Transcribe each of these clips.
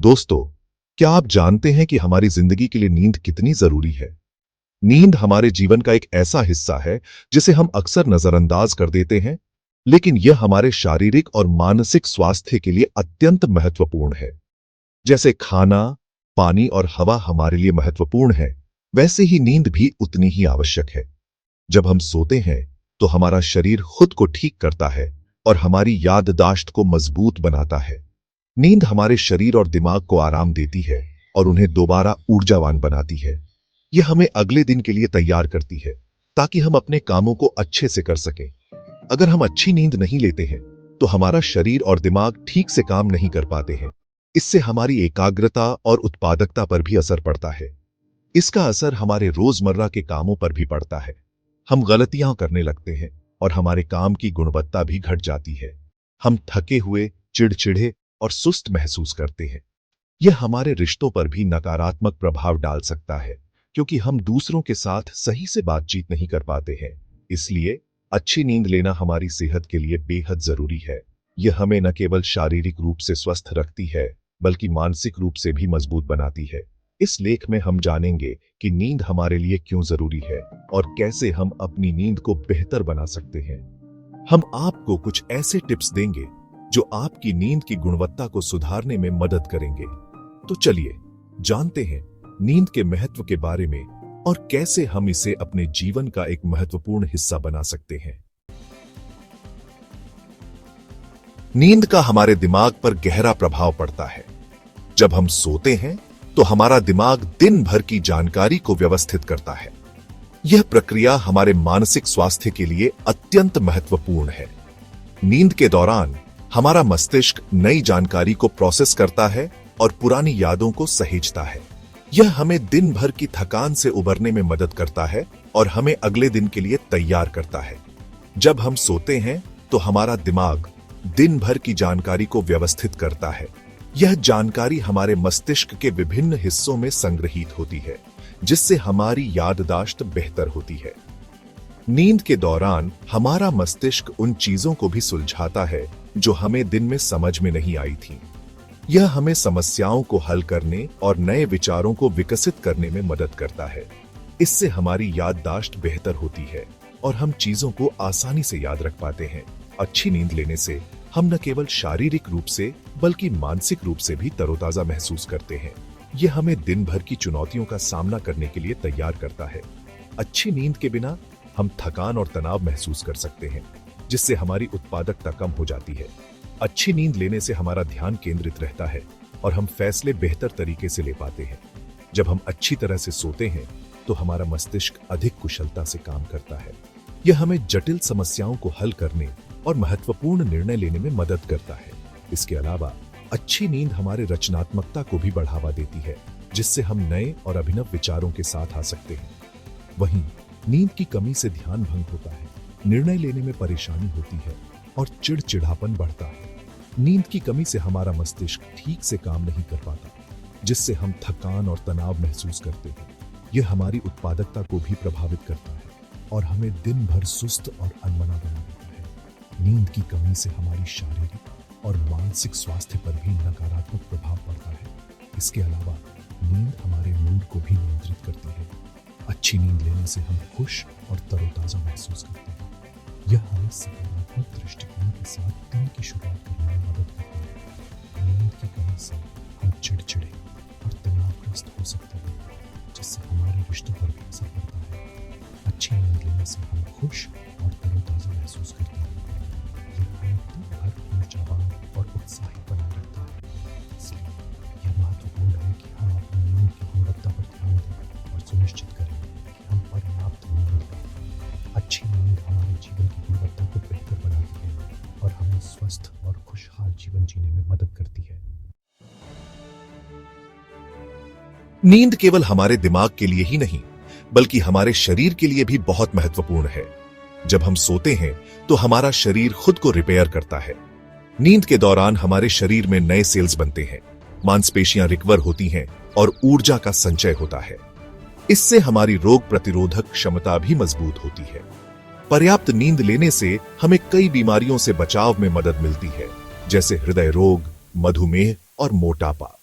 दोस्तों, क्या आप जानते हैं कि हमारी जिंदगी के लिए नींद कितनी जरूरी है? नींद हमारे जीवन का एक ऐसा हिस्सा है जिसे हम अक्सर नजरअंदाज कर देते हैं, लेकिन यह हमारे शारीरिक और मानसिक स्वास्थ्य के लिए अत्यंत महत्वपूर्ण है। जैसे खाना, पानी और हवा हमारे लिए महत्वपूर्ण है, वैसे ही नींद भी उतनी ही आवश्यक है। जब हम सोते हैं, तो हमारा शरीर खुद को ठीक करता है और हमारी याददाश्त को मजबूत बनाता है। नींद हमारे शरीर और दिमाग को आराम देती है और उन्हें दोबारा ऊर्जावान बनाती है। यह हमें अगले दिन के लिए तैयार करती है, ताकि हम अपने कामों को अच्छे से कर सकें। अगर हम अच्छी नींद नहीं लेते हैं, तो हमारा शरीर और दिमाग ठीक से काम नहीं कर पाते हैं। इससे हमारी एकाग्रता और उत्पादकता पर भी असर पड़ता है। इसका असर हमारे रोजमर्रा के कामों पर भी पड़ता है। हम गलतियां करने लगते हैं और हमारे काम की गुणवत्ता भी घट जाती है। हम थके हुए, चिड़चिड़े और सुस्त महसूस करते हैं। यह हमारे रिश्तों पर भी नकारात्मक प्रभाव डाल सकता है, क्योंकि हम दूसरों के साथ सही से बातचीत नहीं कर पाते हैं। इसलिए अच्छी नींद लेना हमारी सेहत के लिए बेहद जरूरी है। यह हमें न केवल शारीरिक रूप से स्वस्थ रखती है, बल्कि मानसिक रूप से भी मजबूत बनाती है। इस लेख में हम जानेंगे कि नींद हमारे लिए क्यों जरूरी है और कैसे हम अपनी नींद को बेहतर बना सकते हैं। हम आपको कुछ ऐसे टिप्स देंगे जो आपकी नींद की गुणवत्ता को सुधारने में मदद करेंगे। तो चलिए जानते हैं नींद के महत्व के बारे में और कैसे हम इसे अपने जीवन का एक महत्वपूर्ण हिस्सा बना सकते हैं। नींद का हमारे दिमाग पर गहरा प्रभाव पड़ता है। जब हम सोते हैं, तो हमारा दिमाग दिन भर की जानकारी को व्यवस्थित करता है। यह प्रक्रिया हमारे मानसिक स्वास्थ्य के लिए अत्यंत महत्वपूर्ण है। नींद के दौरान हमारा मस्तिष्क नई जानकारी को प्रोसेस करता है और पुरानी यादों को सहेजता है। यह हमें दिन भर की थकान से उबरने में मदद करता है और हमें अगले दिन के लिए तैयार करता है। जब हम सोते हैं, तो हमारा दिमाग दिन भर की जानकारी को व्यवस्थित करता है। यह जानकारी हमारे मस्तिष्क के विभिन्न हिस्सों में संग्रहित होती है, जिससे हमारी याददाश्त बेहतर होती है। नींद के दौरान हमारा मस्तिष्क उन चीजों को भी सुलझाता है जो हमें दिन में समझ में नहीं आई थी। यह हमें समस्याओं को हल करने और नए विचारों को विकसित करने में मदद करता है। इससे हमारी याददाश्त बेहतर होती है और हम चीजों को आसानी से याद रख पाते हैं। अच्छी नींद लेने से हम न केवल शारीरिक रूप से, बल्कि मानसिक रूप से भी तरोताजा महसूस करते हैं। यह हमें दिन भर की चुनौतियों का सामना करने के लिए तैयार करता है। अच्छी नींद के बिना हम थकान और तनाव महसूस कर सकते हैं, जिससे हमारी उत्पादकता कम हो जाती है। अच्छी नींद लेने से हमारा ध्यान केंद्रित रहता है और हम फैसले बेहतर तरीके से ले पाते हैं। जब हम अच्छी तरह से सोते हैं, तो हमारा मस्तिष्क अधिक कुशलता से काम करता है। यह हमें जटिल समस्याओं को हल करने और महत्वपूर्ण निर्णय लेने में मदद करता है। इसके अलावा अच्छी नींद हमारे रचनात्मकता को भी बढ़ावा देती है, जिससे हम नए और अभिनव विचारों के साथ आ सकते हैं। वहीं नींद की कमी से ध्यान भंग होता है, निर्णय लेने में परेशानी होती है और चिड़चिड़ापन बढ़ता है। नींद की कमी से हमारा मस्तिष्क ठीक से काम नहीं कर पाता, जिससे हम थकान और तनाव महसूस करते हैं। यह हमारी उत्पादकता को भी प्रभावित करता है और हमें दिन भर सुस्त और अनमना बना देता है। नींद की कमी से हमारी शारीरिक और मानसिक स्वास्थ्य पर भी नकारात्मक प्रभाव पड़ता है। इसके अलावा नींद हमारे मूड को भी नियंत्रित करती है। अच्छी नींद लेने से हम खुश और तरोताजा महसूस करते हैं। यह हमें सकारात्मक दृष्टिकोण के साथ दिन की शुरुआत करने में मदद करता है। नींद की कमी से हम चिड़चिड़े और तनावग्रस्त हो सकते हैं, जिससे हमारे रिश्तों पर भी असर पड़ता है। अच्छी नींद लेने से हम खुश और तरोताजा महसूस करते हैं। यह हमें दिन भर ऊर्जावान और उत्साहित बनाए रखता है। इसलिए यह महत्वपूर्ण है कि हम अपनी नींद की गुणवत्ता पर ध्यान दें और सुनिश्चित करें कि हम पर्याप्त नींद लें। अच्छी नींद हमारे जीवन की गुणवत्ता को बेहतर बनाती है और हमें स्वस्थ और खुशहाल जीवन जीने में मदद करती है। नींद केवल हमारे दिमाग के लिए ही नहीं, बल्कि हमारे शरीर के लिए भी बहुत महत्वपूर्ण है। जब हम सोते हैं, तो हमारा शरीर खुद को रिपेयर करता है। नींद के दौरान हमारे शरीर में नए सेल्स बनते हैं, मांसपेशियां रिकवर होती हैं और ऊर्जा का संचय होता है। इससे हमारी रोग प्रतिरोधक क्षमता भी मजबूत होती है। पर्याप्त नींद लेने से हमें कई बीमारियों से बचाव में मदद मिलती है, जैसे हृदय रोग, मधुमेह और मोटापा।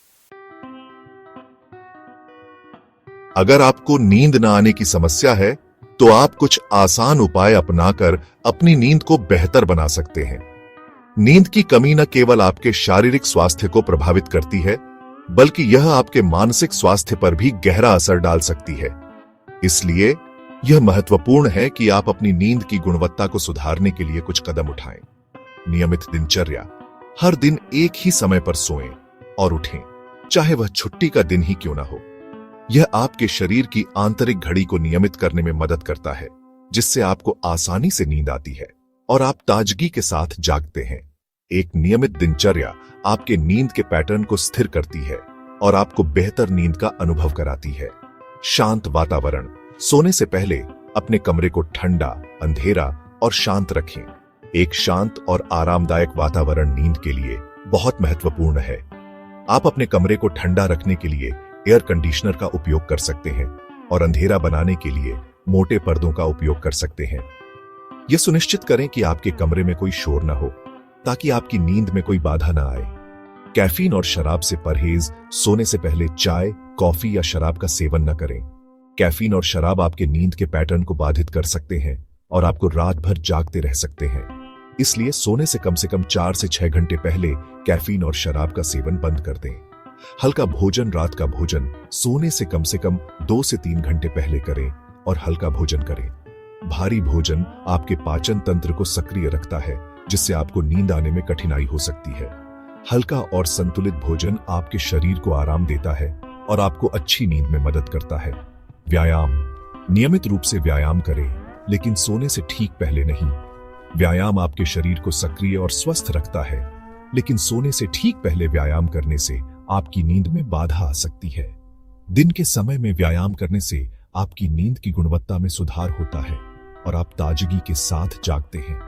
अगर आपको नींद न आने की समस्या है तो आप कुछ आसान उपाय अपनाकर अपनी नींद को बेहतर बना सकते हैं। नींद की कमी न केवल आपके शारीरिक स्वास्थ्य को प्रभावित करती है, बल्कि यह आपके मानसिक स्वास्थ्य पर भी गहरा असर डाल सकती है। इसलिए यह महत्वपूर्ण है कि आप अपनी नींद की गुणवत्ता को सुधारने के लिए कुछ कदम उठाएं। नियमित दिनचर्या, हर दिन एक ही समय पर सोएं और उठें, चाहे वह छुट्टी का दिन ही क्यों ना हो। यह आपके शरीर की आंतरिक घड़ी को नियमित करने में मदद करता है, जिससे आपको आसानी से नींद आती है और आप ताजगी के साथ जागते हैं। एक नियमित दिनचर्या आपके नींद के पैटर्न को स्थिर करती है और आपको बेहतर नींद का अनुभव कराती है। शांत वातावरण, सोने से पहले अपने कमरे को ठंडा, अंधेरा और शांत रखें। एक शांत और आरामदायक वातावरण नींद के लिए बहुत महत्वपूर्ण है। आप अपने कमरे को ठंडा रखने के लिए एयर कंडीशनर का उपयोग कर सकते हैं और अंधेरा बनाने के लिए मोटे पर्दों का उपयोग कर सकते हैं। यह सुनिश्चित करें कि आपके कमरे में कोई शोर न हो, ताकि आपकी नींद में कोई बाधा न आए। कैफीन और शराब से परहेज, सोने से पहले चाय, कॉफी या शराब का सेवन न करें। कैफीन और शराब आपके नींद के पैटर्न को बाधित कर सकते हैं और आपको रात भर जागते रह सकते हैं। इसलिए सोने से कम 4 से 6 घंटे पहले कैफीन और शराब का सेवन बंद कर दें। हल्का भोजन, रात का भोजन सोने से कम 2 से 3 घंटे पहले करें और हल्का भोजन करें। भारी भोजन आपके पाचन तंत्र को सक्रिय रखता है, जिससे आपको नींद आने में कठिनाई हो सकती है। हल्का और संतुलित भोजन आपके शरीर को आराम देता है और आपको अच्छी नींद में मदद करता है। व्यायाम, नियमित रूप से व्यायाम करें, लेकिन सोने से ठीक पहले नहीं। व्यायाम आपके शरीर को सक्रिय और स्वस्थ रखता है, लेकिन सोने से ठीक पहले व्यायाम करने से आपकी नींद में बाधा आ सकती है। दिन के समय में व्यायाम करने से आपकी नींद की गुणवत्ता में सुधार होता है और आप ताजगी के साथ जागते हैं।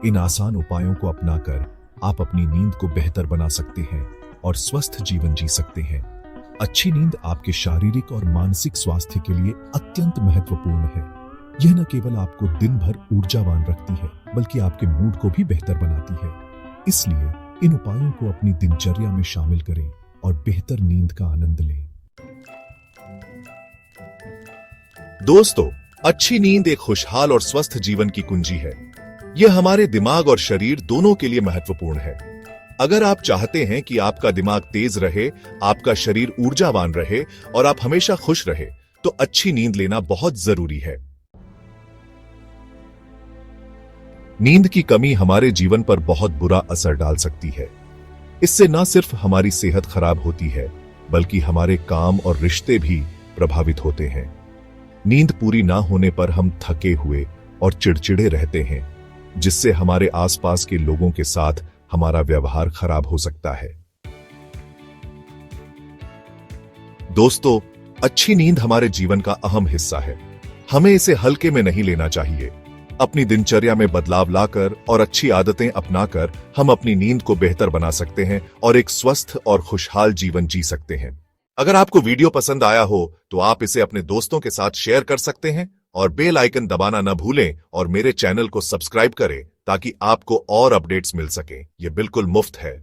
इन आसान उपायों को अपनाकर आप अपनी नींद को बेहतर बना सकते हैं और स्वस्थ जीवन जी सकते हैं। अच्छी नींद आपके शारीरिक और मानसिक स्वास्थ्य के लिए अत्यंत महत्वपूर्ण है। यह न केवल आपको दिन भर ऊर्जावान रखती है, बल्कि आपके मूड को भी बेहतर बनाती है। इसलिए इन उपायों को अपनी दिनचर्या में शामिल करें और बेहतर नींद का आनंद लें। दोस्तों, अच्छी नींद एक खुशहाल और स्वस्थ जीवन की कुंजी है। यह हमारे दिमाग और शरीर दोनों के लिए महत्वपूर्ण है। अगर आप चाहते हैं कि आपका दिमाग तेज रहे, आपका शरीर ऊर्जावान रहे और आप हमेशा खुश रहे, तो अच्छी नींद लेना बहुत जरूरी है। नींद की कमी हमारे जीवन पर बहुत बुरा असर डाल सकती है। इससे न सिर्फ हमारी सेहत खराब होती है, बल्कि हमारे काम और रिश्ते भी प्रभावित होते हैं। नींद पूरी ना होने पर हम थके हुए और चिड़चिड़े रहते हैं, जिससे हमारे आसपास के लोगों के साथ हमारा व्यवहार खराब हो सकता है। दोस्तों, अच्छी नींद हमारे जीवन का अहम हिस्सा है। हमें इसे हल्के में नहीं लेना चाहिए। अपनी दिनचर्या में बदलाव लाकर और अच्छी आदतें अपनाकर हम अपनी नींद को बेहतर बना सकते हैं और एक स्वस्थ और खुशहाल जीवन जी सकते हैं। अगर आपको वीडियो पसंद आया हो तो आप इसे अपने दोस्तों के साथ शेयर कर सकते हैं और बेल आइकन दबाना न भूलें और मेरे चैनल को सब्सक्राइब करें ताकि आपको और अपडेट्स मिल सकें। यह बिल्कुल मुफ्त है।